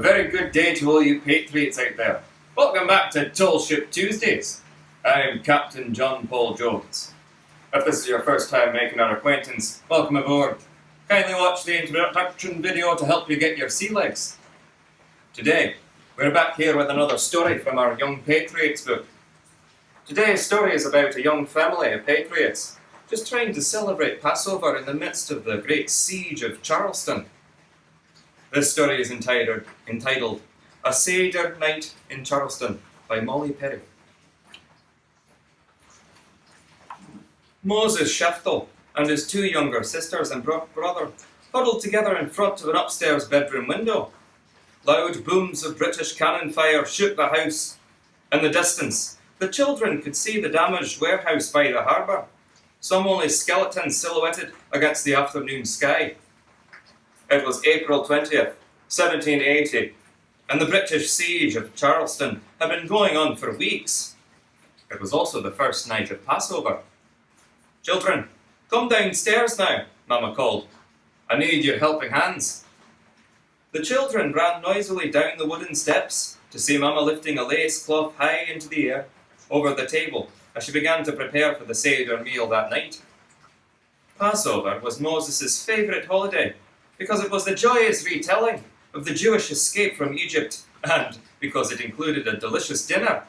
very good day to all you patriots out there. Welcome back to Tall Ship Tuesdays. I'm Captain John Paul Jones. If this is your first time making our acquaintance, welcome aboard. Kindly watch the introduction video to help you get your sea legs. Today, we're back here with another story from our Young Patriots book. Today's story is about a young family of patriots just trying to celebrate Passover in the midst of the great siege of Charleston. This story is entitled A Seder Night in Charleston by Molly Perry. Moses Sheftel and his two younger sisters and brother huddled together in front of an upstairs bedroom window. Loud booms of British cannon fire shook the house. In the distance, the children could see the damaged warehouse by the harbour, some only skeletons silhouetted against the afternoon sky. It was April 20th, 1780, and the British siege of Charleston had been going on for weeks. It was also the first night of Passover. "Children, come downstairs now," Mama called. "I need your helping hands." The children ran noisily down the wooden steps to see Mama lifting a lace cloth high into the air over the table as she began to prepare for the Seder meal that night. Passover was Moses' favourite holiday because it was the joyous retelling of the Jewish escape from Egypt and because it included a delicious dinner.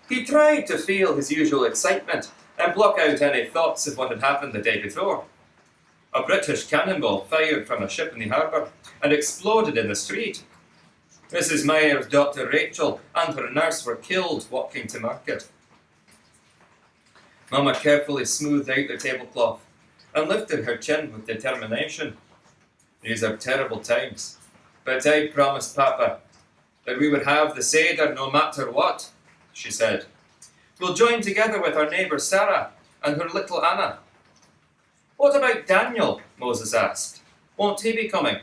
He tried to feel his usual excitement and block out any thoughts of what had happened the day before. A British cannonball fired from a ship in the harbour and exploded in the street. Mrs. Meyer's daughter Rachel and her nurse were killed walking to market. Mama carefully smoothed out the tablecloth and lifted her chin with determination. "These are terrible times, but I promised Papa that we would have the Seder no matter what," she said. "We'll join together with our neighbour Sarah and her little Anna." "What about Daniel?" Moses asked. "Won't he be coming?"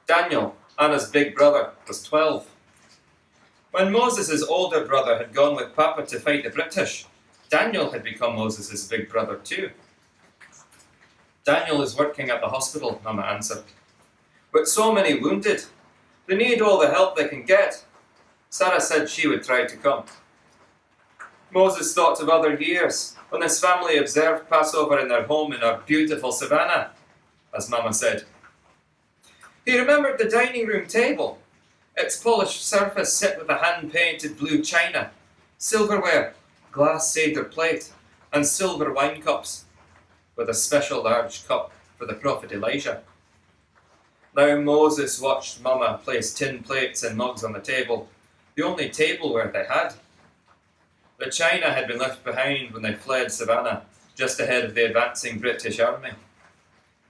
Daniel, Anna's big brother, was 12. When Moses' older brother had gone with Papa to fight the British, Daniel had become Moses' big brother too. "Daniel is working at the hospital," Mama answered. "With so many wounded, they need all the help they can get." Sarah said she would try to come. Moses thought of other years when his family observed Passover in their home in our beautiful savannah, as Mama said. He remembered the dining room table, its polished surface set with a hand-painted blue china, silverware, glass Seder plate, and silver wine cups, with a special large cup for the prophet Elijah. Now Moses watched Mama place tin plates and mugs on the table, the only tableware they had. The china had been left behind when they fled Savannah, just ahead of the advancing British army.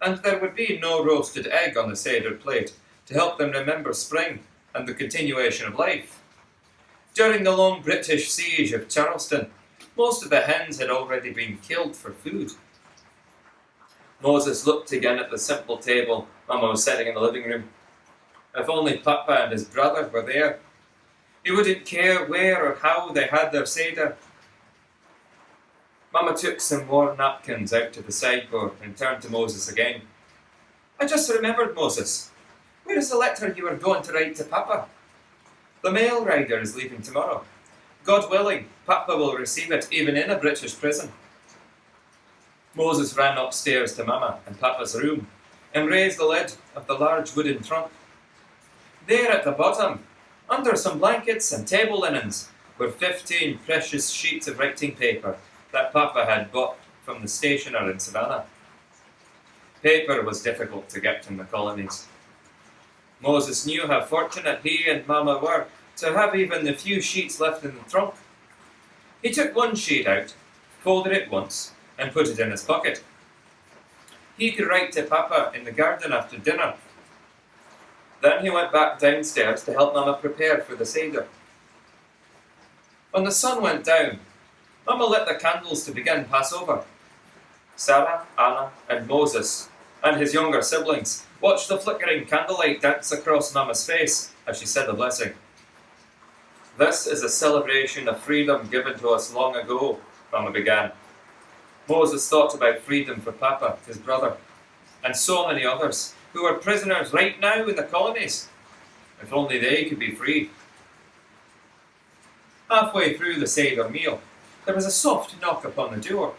And there would be no roasted egg on the Seder plate to help them remember spring and the continuation of life. During the long British siege of Charleston, most of the hens had already been killed for food. Moses looked again at the simple table Mama was setting in the living room. If only Papa and his brother were there. He wouldn't care where or how they had their Seder. Mama took some worn napkins out to the sideboard and turned to Moses again. "I just remembered, Moses. Where is the letter you were going to write to Papa? The mail rider is leaving tomorrow. God willing, Papa will receive it even in a British prison." Moses ran upstairs to Mama and Papa's room and raised the lid of the large wooden trunk. There at the bottom, under some blankets and table linens, were 15 precious sheets of writing paper that Papa had bought from the stationer in Savannah. Paper was difficult to get in the colonies. Moses knew how fortunate he and Mama were to have even the few sheets left in the trunk. He took one sheet out, folded it once, and put it in his pocket. He could write to Papa in the garden after dinner. Then he went back downstairs to help Mama prepare for the Seder. When the sun went down, Mama lit the candles to begin Passover. Sarah, Anna, and Moses, and his younger siblings, watched the flickering candlelight dance across Mama's face as she said the blessing. "This is a celebration of freedom given to us long ago," Mama began. Moses thought about freedom for Papa, his brother, and so many others who were prisoners right now in the colonies. If only they could be free. Halfway through the Seder meal, there was a soft knock upon the door.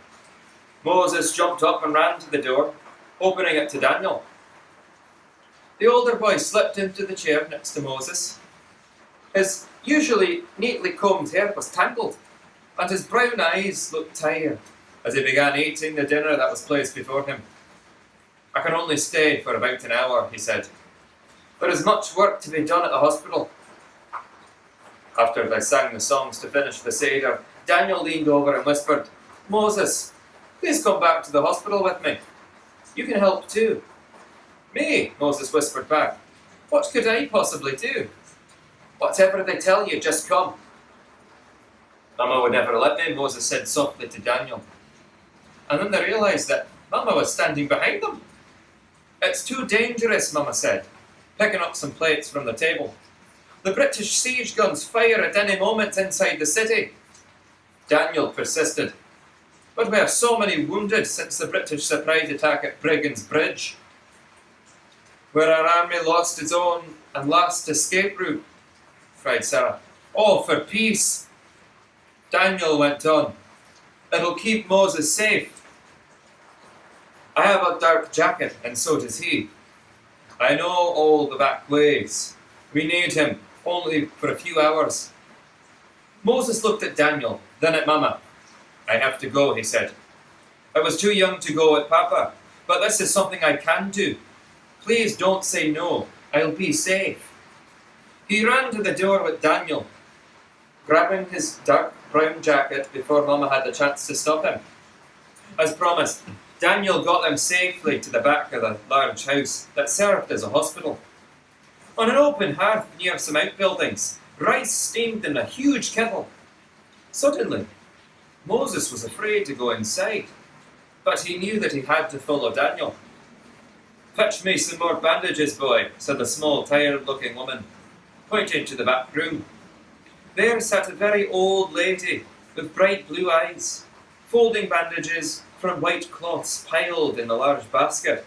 Moses jumped up and ran to the door, opening it to Daniel. The older boy slipped into the chair next to Moses. His usually neatly combed hair was tangled, and his brown eyes looked tired as he began eating the dinner that was placed before him. "I can only stay for about an hour," he said. "There is much work to be done at the hospital." After they sang the songs to finish the Seder, Daniel leaned over and whispered, "Moses, please come back to the hospital with me. You can help too." "Me?" Moses whispered back. "What could I possibly do?" "Whatever they tell you, just come." "Mama would never let me," Moses said softly to Daniel. And then they realised that Mama was standing behind them. "It's too dangerous," Mama said, picking up some plates from the table. "The British siege guns fire at any moment inside the city." Daniel persisted. "But we have so many wounded since the British surprise attack at Brigand's Bridge, where our army lost its own and last escape route," cried Sarah. "Oh, for peace!" Daniel went on. "It'll keep Moses safe. I have a dark jacket, and so does he. I know all the back ways. We need him, only for a few hours." Moses looked at Daniel, then at Mama. "I have to go," he said. "I was too young to go at Papa, but this is something I can do. Please don't say no. I'll be safe." He ran to the door with Daniel, grabbing his dark brown jacket before Mama had the chance to stop him. As promised, Daniel got them safely to the back of the large house that served as a hospital. On an open hearth near some outbuildings, rice steamed in a huge kettle. Suddenly, Moses was afraid to go inside, but he knew that he had to follow Daniel. "Fetch me some more bandages, boy," said the small, tired-looking woman, pointing to the back room. There sat a very old lady with bright blue eyes, folding bandages from white cloths piled in a large basket.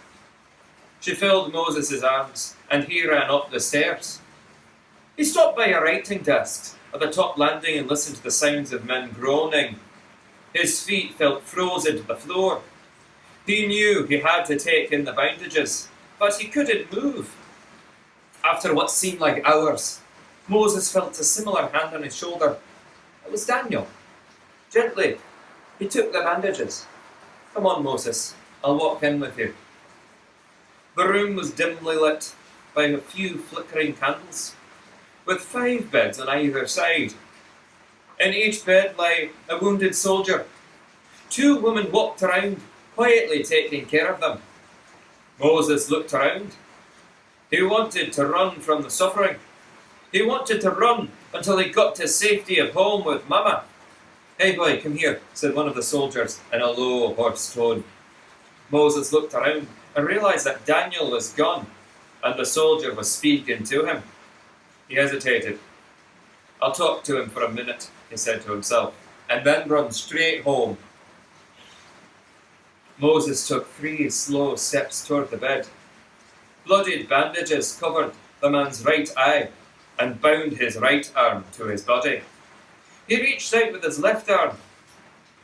She filled Moses' arms, and he ran up the stairs. He stopped by a writing desk at the top landing and listened to the sounds of men groaning. His feet felt frozen to the floor. He knew he had to take in the bandages, but he couldn't move. After what seemed like hours, Moses felt a similar hand on his shoulder. It was Daniel. Gently, he took the bandages. "Come on, Moses, I'll walk in with you." The room was dimly lit by a few flickering candles, with 5 beds on either side. In each bed lay a wounded soldier. 2 women walked around, quietly taking care of them. Moses looked around. He wanted to run from the suffering. He wanted to run until he got to safety of home with Mama. "Hey boy, come here," said one of the soldiers in a low, hoarse tone. Moses looked around and realised that Daniel was gone, and the soldier was speaking to him. He hesitated. "I'll talk to him for a minute," he said to himself, "and then run straight home." Moses took 3 slow steps toward the bed. Bloodied bandages covered the man's right eye and bound his right arm to his body. He reached out with his left arm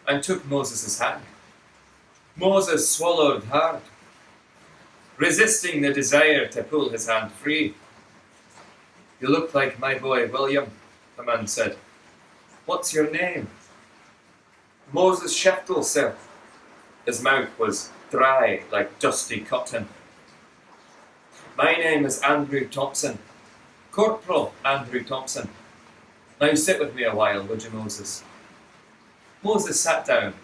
and took Moses' hand. Moses swallowed hard, resisting the desire to pull his hand free. "You look like my boy William," the man said. "What's your name?" "Moses Sheftel, sir." His mouth was dry like dusty cotton. "My name is Andrew Thompson, Corporal Andrew Thompson. Now sit with me a while, would you, Moses?" Moses sat down,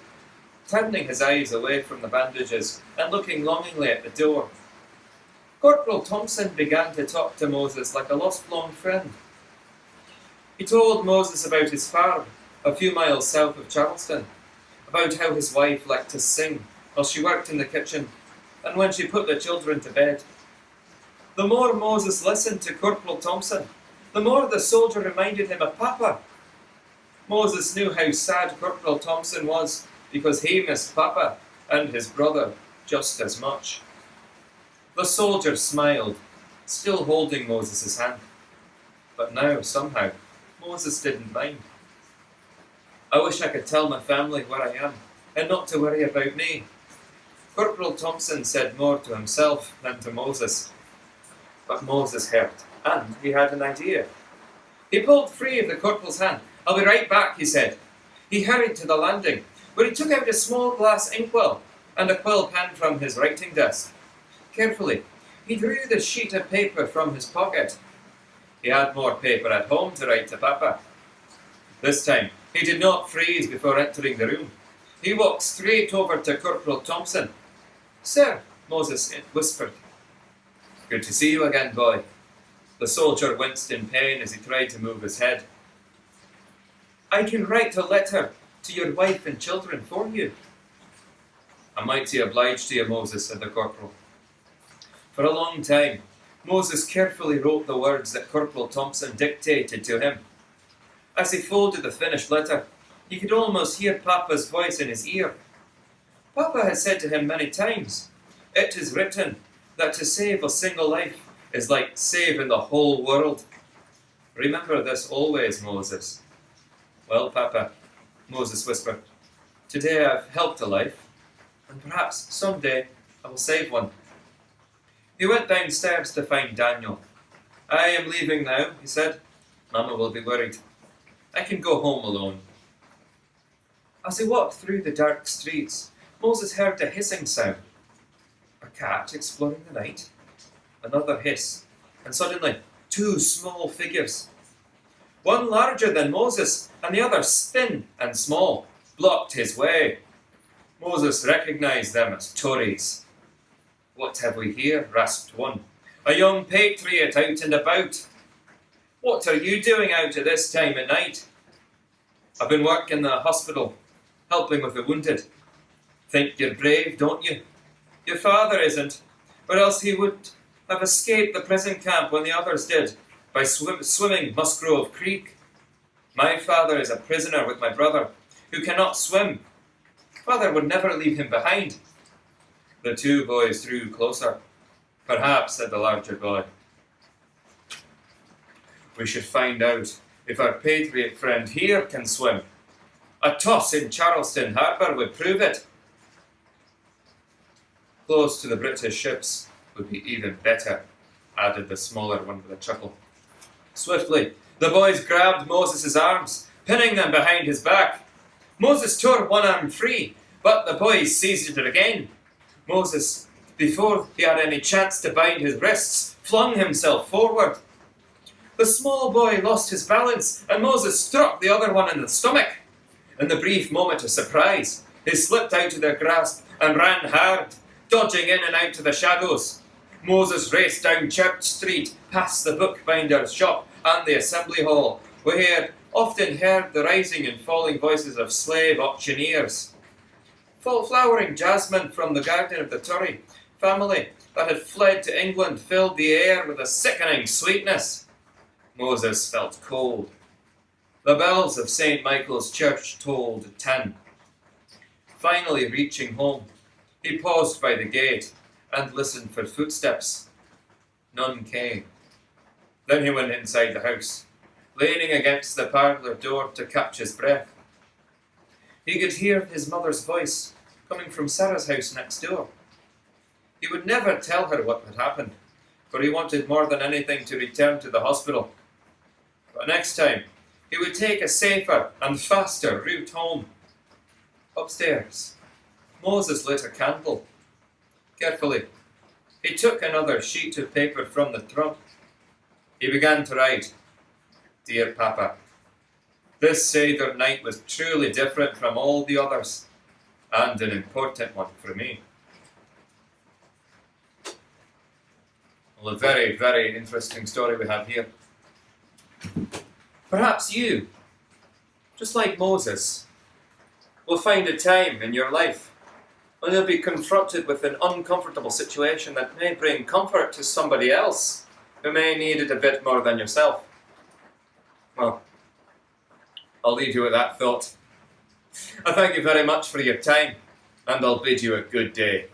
turning his eyes away from the bandages and looking longingly at the door. Corporal Thompson began to talk to Moses like a lost-long friend. He told Moses about his farm, a few miles south of Charleston, about how his wife liked to sing while she worked in the kitchen and when she put the children to bed. The more Moses listened to Corporal Thompson, the more the soldier reminded him of Papa. Moses knew how sad Corporal Thompson was because he missed Papa and his brother just as much. The soldier smiled, still holding Moses' hand. But now, somehow, Moses didn't mind. I wish I could tell my family where I am, and not to worry about me. Corporal Thompson said more to himself than to Moses. But Moses heard, and he had an idea. He pulled free of the corporal's hand. "I'll be right back," he said. He hurried to the landing, where he took out a small glass inkwell and a quill pen from his writing desk. Carefully, he drew the sheet of paper from his pocket. He had more paper at home to write to Papa. This time, he did not freeze before entering the room. He walked straight over to Corporal Thompson. "Sir," Moses whispered. "Good to see you again, boy." The soldier winced in pain as he tried to move his head. "I can write a letter to your wife and children for you." "I'm mighty obliged to you, Moses," said the corporal. For a long time, Moses carefully wrote the words that Corporal Thompson dictated to him. As he folded the finished letter, he could almost hear Papa's voice in his ear. Papa had said to him many times, "It is written that to save a single life is like saving the whole world. Remember this always, Moses." "Well, Papa," Moses whispered, "today I've helped a life, and perhaps someday I will save one." He went downstairs to find Daniel. "I am leaving now," he said. "Mama will be worried. I can go home alone." As he walked through the dark streets, Moses heard a hissing sound. A cat exploring the night? Another hiss, and suddenly 2 small figures. One larger than Moses, and the other thin and small, blocked his way. Moses recognized them as Tories. "What have we here?" rasped one. "A young patriot out and about." "What are you doing out at this time at night?" "I've been working in the hospital, helping with the wounded." "Think you're brave, don't you?" "Your father isn't, or else he would have escaped the prison camp when the others did, by swimming Musgrove Creek. My father is a prisoner with my brother, who cannot swim. Father would never leave him behind." The 2 boys drew closer. "Perhaps," said the larger boy, "we should find out if our patriot friend here can swim. A toss in Charleston harbour would prove it." "Close to the British ships would be even better," added the smaller one with a chuckle. Swiftly, the boys grabbed Moses' arms, pinning them behind his back. Moses tore one arm free, but the boys seized it again. Moses, before he had any chance to bind his wrists, flung himself forward. The small boy lost his balance, and Moses struck the other one in the stomach. In the brief moment of surprise, he slipped out of their grasp and ran hard, dodging in and out to the shadows. Moses raced down Church Street, past the bookbinder's shop and the assembly hall, where he had often heard the rising and falling voices of slave auctioneers. Flowering jasmine from the garden of the Turry family that had fled to England filled the air with a sickening sweetness. Moses felt cold. The bells of St. Michael's Church tolled 10. Finally reaching home, he paused by the gate and listened for footsteps. None came. Then he went inside the house, leaning against the parlour door to catch his breath. He could hear his mother's voice coming from Sarah's house next door. He would never tell her what had happened, for he wanted more than anything to return to the hospital. But next time, he would take a safer and faster route home. Upstairs, Moses lit a candle. Carefully, he took another sheet of paper from the trunk. He began to write, "Dear Papa, this Seder night was truly different from all the others, and an important one for me." Well, a very, very interesting story we have here. Perhaps you, just like Moses, will find a time in your life when you'll be confronted with an uncomfortable situation that may bring comfort to somebody else who may need it a bit more than yourself. Well, I'll leave you with that thought. I thank you very much for your time, and I'll bid you a good day.